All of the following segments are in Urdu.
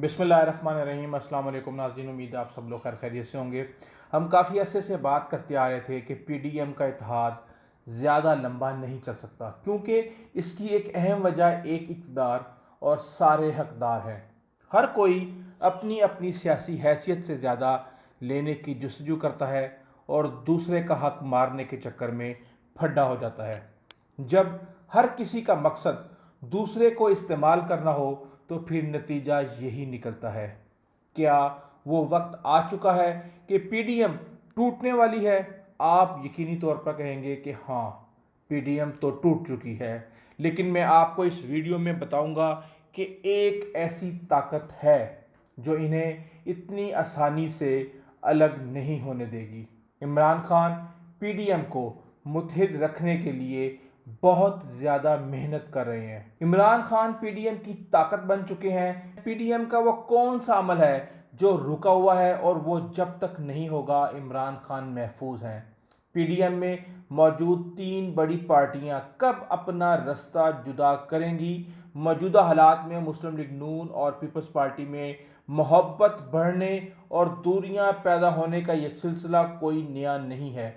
بسم اللہ الرحمن الرحیم۔ السلام علیکم ناظرین، امید ہے آپ سب لوگ خیریت سے ہوں گے۔ ہم کافی عرصے سے بات کرتے آ رہے تھے کہ پی ڈی ایم کا اتحاد زیادہ لمبا نہیں چل سکتا، کیونکہ اس کی ایک اہم وجہ ایک اقتدار اور سارے حقدار ہیں۔ ہر کوئی اپنی اپنی سیاسی حیثیت سے زیادہ لینے کی جستجو کرتا ہے اور دوسرے کا حق مارنے کے چکر میں پھڈا ہو جاتا ہے۔ جب ہر کسی کا مقصد دوسرے کو استعمال کرنا ہو تو پھر نتیجہ یہی نکلتا ہے۔ کیا وہ وقت آ چکا ہے کہ پی ڈی ایم ٹوٹنے والی ہے؟ آپ یقینی طور پر کہیں گے کہ ہاں، پی ڈی ایم تو ٹوٹ چکی ہے، لیکن میں آپ کو اس ویڈیو میں بتاؤں گا کہ ایک ایسی طاقت ہے جو انہیں اتنی آسانی سے الگ نہیں ہونے دے گی۔ Imran Khan P D M کو متحد رکھنے کے لیے بہت زیادہ محنت کر رہے ہیں۔ Imran Khan P D M کی طاقت بن چکے ہیں۔ پی ڈی ایم کا وہ کون سا عمل ہے جو رکا ہوا ہے اور وہ جب تک نہیں ہوگا عمران خان محفوظ ہیں۔ پی ڈی ایم میں موجود تین بڑی پارٹیاں کب اپنا رستہ جدا کریں گی؟ موجودہ حالات میں مسلم لیگ نون اور پیپلز پارٹی میں محبت بڑھنے اور دوریاں پیدا ہونے کا یہ سلسلہ کوئی نیا نہیں ہے۔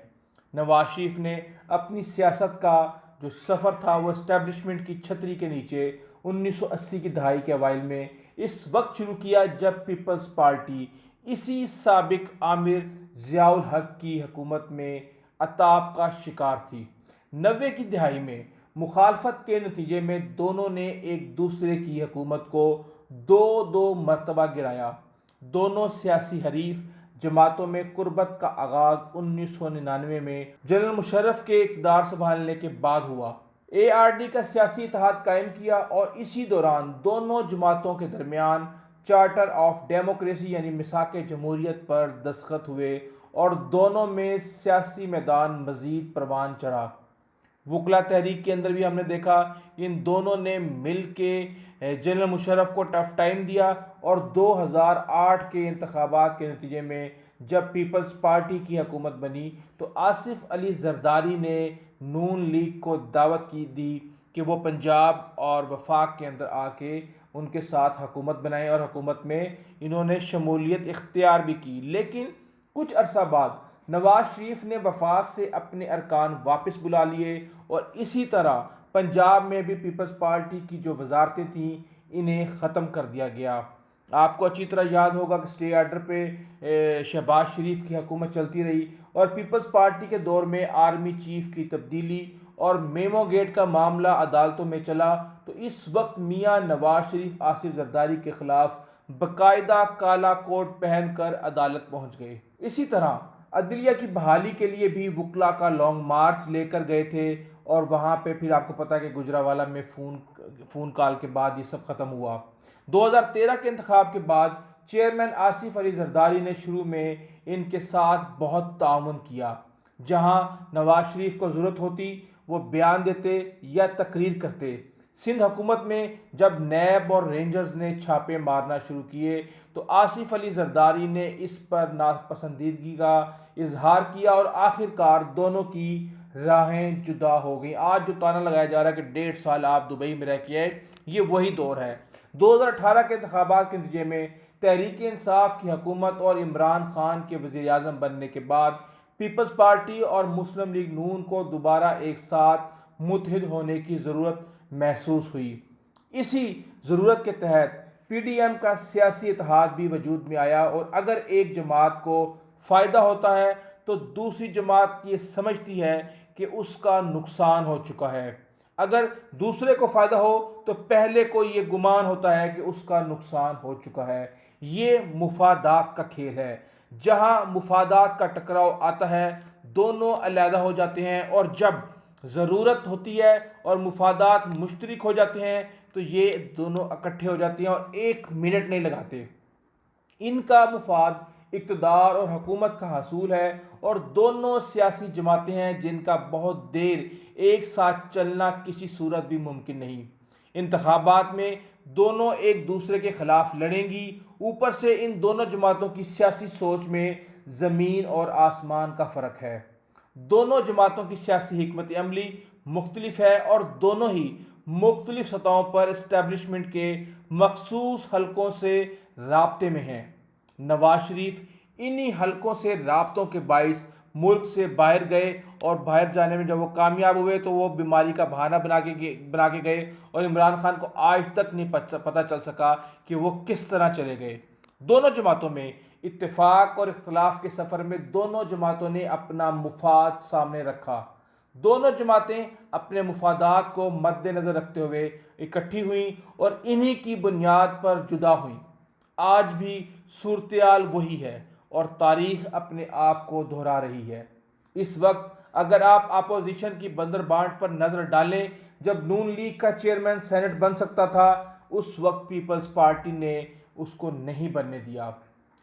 نواز شریف نے اپنی سیاست کا جو سفر تھا وہ اسٹیبلشمنٹ کی چھتری کے نیچے 1980 کی دہائی کے اوائل میں اس وقت شروع کیا جب پیپلز پارٹی اسی سابق آمر ضیاء الحق کی حکومت میں عطاب کا شکار تھی۔ 90 کی دہائی میں مخالفت کے نتیجے میں دونوں نے ایک دوسرے کی حکومت کو دو مرتبہ گرایا۔ دونوں سیاسی حریف جماعتوں میں قربت کا آغاز 1999 میں جنرل مشرف کے اقتدار سنبھالنے کے بعد ہوا۔ اے آر ڈی کا سیاسی اتحاد قائم کیا اور اسی دوران دونوں جماعتوں کے درمیان چارٹر آف ڈیموکریسی یعنی میثاق جمہوریت پر دستخط ہوئے اور دونوں میں سیاسی میدان مزید پروان چڑھا۔ وکلا تحریک کے اندر بھی ہم نے دیکھا ان دونوں نے مل کے جنرل مشرف کو ٹف ٹائم دیا اور 2008 کے انتخابات کے نتیجے میں جب پیپلز پارٹی کی حکومت بنی تو آصف علی زرداری نے نون لیگ کو دعوت دی کہ وہ پنجاب اور وفاق کے اندر آ کے ان کے ساتھ حکومت بنائیں، اور حکومت میں انہوں نے شمولیت اختیار بھی کی۔ لیکن کچھ عرصہ بعد نواز شریف نے وفاق سے اپنے ارکان واپس بلا لیے اور اسی طرح پنجاب میں بھی پیپلز پارٹی کی جو وزارتیں تھیں انہیں ختم کر دیا گیا۔ آپ کو اچھی طرح یاد ہوگا کہ اسٹے آرڈر پہ شہباز شریف کی حکومت چلتی رہی اور پیپلز پارٹی کے دور میں آرمی چیف کی تبدیلی اور میمو گیٹ کا معاملہ عدالتوں میں چلا تو اس وقت میاں نواز شریف آصف زرداری کے خلاف باقاعدہ کالا کوٹ پہن کر عدالت پہنچ گئے۔ اسی طرح عدلیہ کی بحالی کے لیے بھی وکلا کا لانگ مارچ لے کر گئے تھے اور وہاں پہ پھر آپ کو پتہ ہے کہ گجرانوالہ میں فون کال کے بعد یہ سب ختم ہوا۔ 2013 کے انتخاب کے بعد چیئرمین آصف علی زرداری نے شروع میں ان کے ساتھ بہت تعاون کیا۔ جہاں نواز شریف کو ضرورت ہوتی وہ بیان دیتے یا تقریر کرتے۔ سندھ حکومت میں جب نیب اور رینجرز نے چھاپے مارنا شروع کیے تو آصف علی زرداری نے اس پر ناپسندیدگی کا اظہار کیا اور آخرکار دونوں کی راہیں جدا ہو گئیں۔ آج جو طعنا لگایا جا رہا ہے کہ 1.5 سال آپ دبئی میں رہ کے آئے، یہ وہی دور ہے۔ 2018 کے انتخابات کے نتیجے میں تحریک انصاف کی حکومت اور عمران خان کے وزیر اعظم بننے کے بعد پیپلز پارٹی اور مسلم لیگ نون کو دوبارہ ایک ساتھ متحد ہونے کی ضرورت محسوس ہوئی۔ اسی ضرورت کے تحت پی ڈی ایم کا سیاسی اتحاد بھی وجود میں آیا اور اگر ایک جماعت کو فائدہ ہوتا ہے تو دوسری جماعت یہ سمجھتی ہے کہ اس کا نقصان ہو چکا ہے۔ اگر دوسرے کو فائدہ ہو تو پہلے کو یہ گمان ہوتا ہے کہ اس کا نقصان ہو چکا ہے۔ یہ مفادات کا کھیل ہے۔ جہاں مفادات کا ٹکراؤ آتا ہے دونوں علیحدہ ہو جاتے ہیں اور جب ضرورت ہوتی ہے اور مفادات مشترک ہو جاتے ہیں تو یہ دونوں اکٹھے ہو جاتے ہیں اور 1 منٹ نہیں لگاتے۔ ان کا مفاد اقتدار اور حکومت کا حصول ہے اور دونوں سیاسی جماعتیں ہیں جن کا بہت دیر ایک ساتھ چلنا کسی صورت بھی ممکن نہیں۔ انتخابات میں دونوں ایک دوسرے کے خلاف لڑیں گی، اوپر سے ان دونوں جماعتوں کی سیاسی سوچ میں زمین اور آسمان کا فرق ہے۔ دونوں جماعتوں کی سیاسی حکمت عملی مختلف ہے اور دونوں ہی مختلف سطحوں پر اسٹیبلشمنٹ کے مخصوص حلقوں سے رابطے میں ہیں۔ نواز شریف انہی حلقوں سے رابطوں کے باعث ملک سے باہر گئے، اور باہر جانے میں جب وہ کامیاب ہوئے تو وہ بیماری کا بہانہ بنا کے گئے، اور عمران خان کو آج تک نہیں پتہ چل سکا کہ وہ کس طرح چلے گئے۔ دونوں جماعتوں میں اتفاق اور اختلاف کے سفر میں دونوں جماعتوں نے اپنا مفاد سامنے رکھا۔ دونوں جماعتیں اپنے مفادات کو مد نظر رکھتے ہوئے اکٹھی ہوئیں اور انہی کی بنیاد پر جدا ہوئیں۔ آج بھی صورتحال وہی ہے اور تاریخ اپنے آپ کو دہرا رہی ہے۔ اس وقت اگر آپ اپوزیشن کی بندر بانٹ پر نظر ڈالیں، جب نون لیگ کا چیئرمین سینٹ بن سکتا تھا، اس وقت پیپلز پارٹی نے اس کو نہیں بننے دیا۔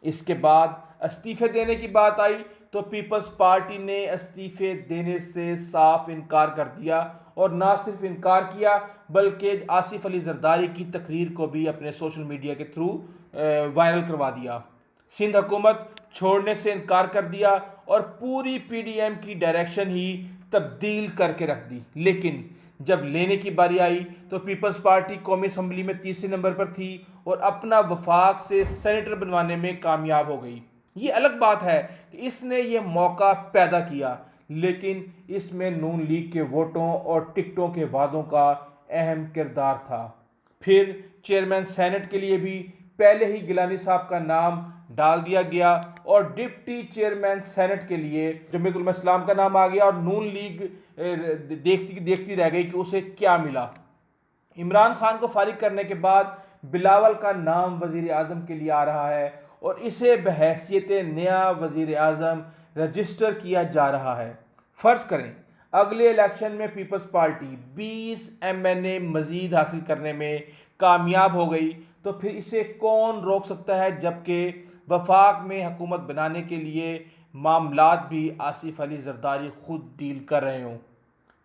اس کے بعد استعفے دینے کی بات آئی تو پیپلز پارٹی نے استعفے دینے سے صاف انکار کر دیا، اور نہ صرف انکار کیا بلکہ آصف علی زرداری کی تقریر کو بھی اپنے سوشل میڈیا کے تھرو وائرل کروا دیا۔ سندھ حکومت چھوڑنے سے انکار کر دیا اور پوری پی ڈی ایم کی ڈائریکشن ہی تبدیل کر کے رکھ دی۔ لیکن جب لینے کی باری آئی تو پیپلز پارٹی قومی اسمبلی میں تیسرے نمبر پر تھی اور اپنا وفاق سے سینیٹر بنوانے میں کامیاب ہو گئی۔ یہ الگ بات ہے کہ اس نے یہ موقع پیدا کیا، لیکن اس میں نون لیگ کے ووٹوں اور ٹکٹوں کے وعدوں کا اہم کردار تھا۔ پھر چیئرمین سینٹ کے لیے بھی پہلے ہی گیلانی صاحب کا نام ڈال دیا گیا، اور ڈپٹی چیئرمین سینٹ کے لیے جمعیت علماء اسلام کا نام آ گیا، اور نون لیگ دیکھتی رہ گئی کہ اسے کیا ملا۔ عمران خان کو فارغ کرنے کے بعد بلاول کا نام وزیر اعظم کے لیے آ رہا ہے، اور اسے بحیثیت نیا وزیر اعظم رجسٹر کیا جا رہا ہے۔ فرض کریں اگلے الیکشن میں پیپلز پارٹی 20 MNA مزید حاصل کرنے میں کامیاب ہو گئی تو پھر اسے کون روک سکتا ہے، جبکہ وفاق میں حکومت بنانے کے لیے معاملات بھی آصف علی زرداری خود ڈیل کر رہے ہوں۔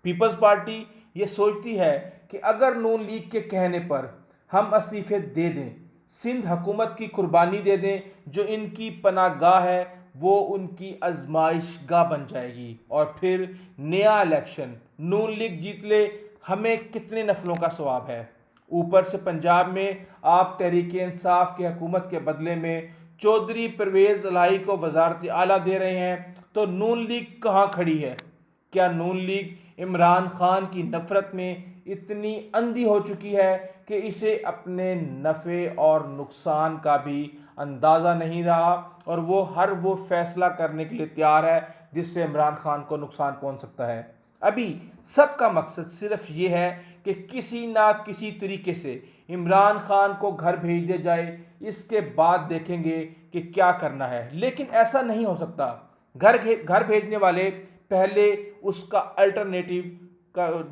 پیپلز پارٹی یہ سوچتی ہے کہ اگر نون لیگ کے کہنے پر ہم استعفے دے دیں، سندھ حکومت کی قربانی دے دیں جو ان کی پناہ گاہ ہے، وہ ان کی آزمائش گاہ بن جائے گی، اور پھر نیا الیکشن نون لیگ جیت لے، ہمیں کتنے نفلوں کا ثواب ہے۔ اوپر سے پنجاب میں آپ تحریک انصاف کی حکومت کے بدلے میں چودھری پرویز الہی کو وزارت اعلیٰ دے رہے ہیں، تو نون لیگ کہاں کھڑی ہے؟ کیا نون لیگ عمران خان کی نفرت میں اتنی اندھی ہو چکی ہے کہ اسے اپنے نفع اور نقصان کا بھی اندازہ نہیں رہا، اور وہ فیصلہ کرنے کے لیے تیار ہے جس سے عمران خان کو نقصان پہنچ سکتا ہے؟ ابھی سب کا مقصد صرف یہ ہے کہ کسی نہ کسی طریقے سے عمران خان کو گھر بھیج دیا جائے، اس کے بعد دیکھیں گے کہ کیا کرنا ہے۔ لیکن ایسا نہیں ہو سکتا۔ گھر بھیجنے والے پہلے اس کا الٹرنیٹیو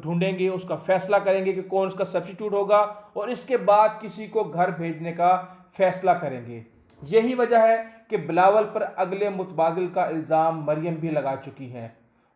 ڈھونڈیں گے، اس کا فیصلہ کریں گے کہ کون اس کا سبسٹیٹیوٹ ہوگا، اور اس کے بعد کسی کو گھر بھیجنے کا فیصلہ کریں گے۔ یہی وجہ ہے کہ بلاول پر اگلے متبادل کا الزام مریم بھی لگا چکی ہیں۔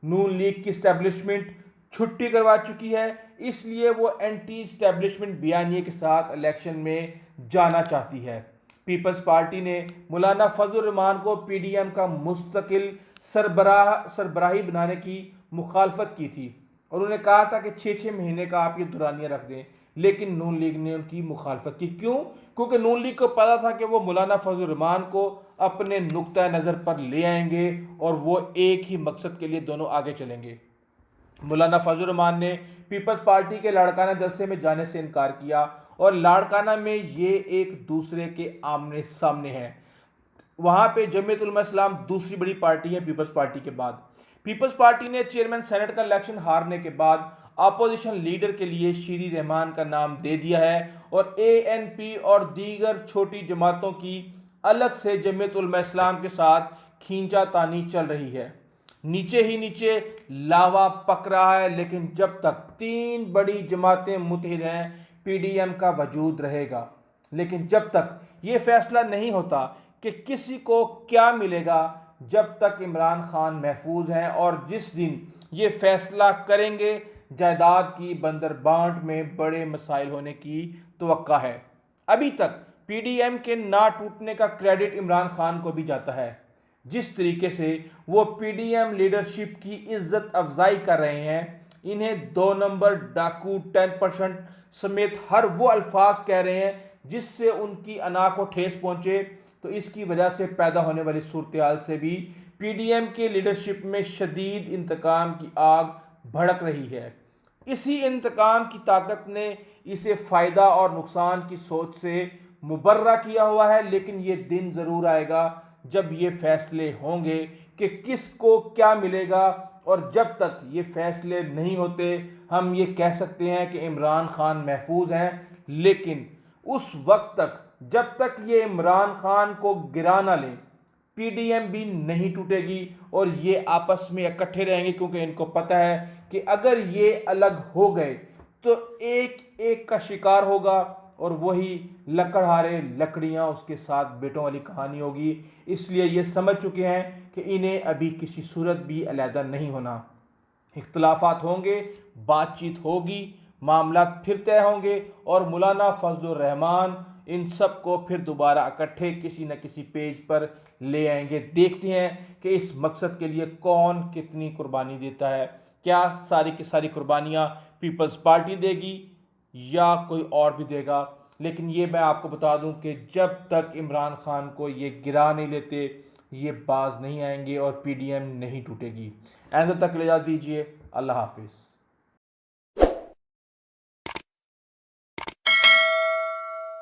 نون لیگ کی اسٹیبلشمنٹ چھٹی کروا چکی ہے، اس لیے وہ اینٹی اسٹیبلشمنٹ بیانیے کے ساتھ الیکشن میں جانا چاہتی ہے۔ پیپلز پارٹی نے مولانا فضل الرحمان کو پی ڈی ایم کا مستقل سربراہی بنانے کی مخالفت کی تھی، اور انہوں نے کہا تھا کہ 6 مہینے کا آپ یہ دورانیہ رکھ دیں، لیکن نون لیگ نے ان کی مخالفت کی۔ کیوں؟ کیونکہ نون لیگ کو پتا تھا کہ وہ مولانا فضل الرحمان کو اپنے نقطہ نظر پر لے آئیں گے، اور وہ ایک ہی مقصد کے لیے دونوں آگے چلیں گے۔ مولانا فضل الرحمان نے پیپلز پارٹی کے لاڑکانہ جلسے میں جانے سے انکار کیا، اور لاڑکانہ میں یہ ایک دوسرے کے آمنے سامنے ہیں۔ وہاں پہ جمعیت علماء اسلام دوسری بڑی پارٹی ہے پیپلز پارٹی کے بعد۔ پیپلز پارٹی نے چیئرمین سینٹ کا الیکشن ہارنے کے بعد اپوزیشن لیڈر کے لیے شیری رحمان کا نام دے دیا ہے، اور ANP اور دیگر چھوٹی جماعتوں کی الگ سے جمعیت علماء اسلام کے ساتھ کھینچا تانی چل رہی ہے۔ نیچے ہی نیچے لاوا پک رہا ہے، لیکن جب تک 3 بڑی جماعتیں متحد ہیں پی ڈی ایم کا وجود رہے گا۔ لیکن جب تک یہ فیصلہ نہیں ہوتا کہ کسی کو کیا ملے گا، جب تک عمران خان محفوظ ہیں، اور جس دن یہ فیصلہ کریں گے جائیداد کی بندر بانٹ میں بڑے مسائل ہونے کی توقع ہے۔ ابھی تک پی ڈی ایم کے نہ ٹوٹنے کا کریڈٹ عمران خان کو بھی جاتا ہے۔ جس طریقے سے وہ پی ڈی ایم لیڈرشپ کی عزت افزائی کر رہے ہیں، انہیں 2 نمبر ڈاکو 10% سمیت ہر وہ الفاظ کہہ رہے ہیں جس سے ان کی انا کو ٹھیس پہنچے. تو اس کی وجہ سے پیدا ہونے والی صورتحال سے بھی پی ڈی ایم کے لیڈرشپ میں شدید انتقام کی آگ بھڑک رہی ہے. اسی انتقام کی طاقت نے اسے فائدہ اور نقصان کی سوچ سے مبرہ کیا ہوا ہے، لیکن یہ دن ضرور آئے گا جب یہ فیصلے ہوں گے کہ کس کو کیا ملے گا. اور جب تک یہ فیصلے نہیں ہوتے ہم یہ کہہ سکتے ہیں کہ عمران خان محفوظ ہیں، لیکن اس وقت تک جب تک یہ عمران خان کو گرا نہ لیں پی ڈی ایم بھی نہیں ٹوٹے گی اور یہ آپس میں اکٹھے رہیں گے، کیونکہ ان کو پتہ ہے کہ اگر یہ الگ ہو گئے تو ایک ایک کا شکار ہوگا اور وہی لکڑہارے لکڑیاں اس کے ساتھ بیٹوں والی کہانی ہوگی. اس لیے یہ سمجھ چکے ہیں کہ انہیں ابھی کسی صورت بھی علیحدہ نہیں ہونا. اختلافات ہوں گے، بات چیت ہوگی، معاملات پھر طے ہوں گے اور مولانا فضل الرحمان ان سب کو پھر دوبارہ اکٹھے کسی نہ کسی پیج پر لے آئیں گے. دیکھتے ہیں کہ اس مقصد کے لیے کون کتنی قربانی دیتا ہے. کیا ساری کی ساری قربانیاں پیپلز پارٹی دے گی یا کوئی اور بھی دے گا؟ لیکن یہ میں آپ کو بتا دوں کہ جب تک عمران خان کو یہ گرا نہیں لیتے یہ باز نہیں آئیں گے اور پی ڈی ایم نہیں ٹوٹے گی. آئندہ تک اجازت دیجیے. اللہ حافظ.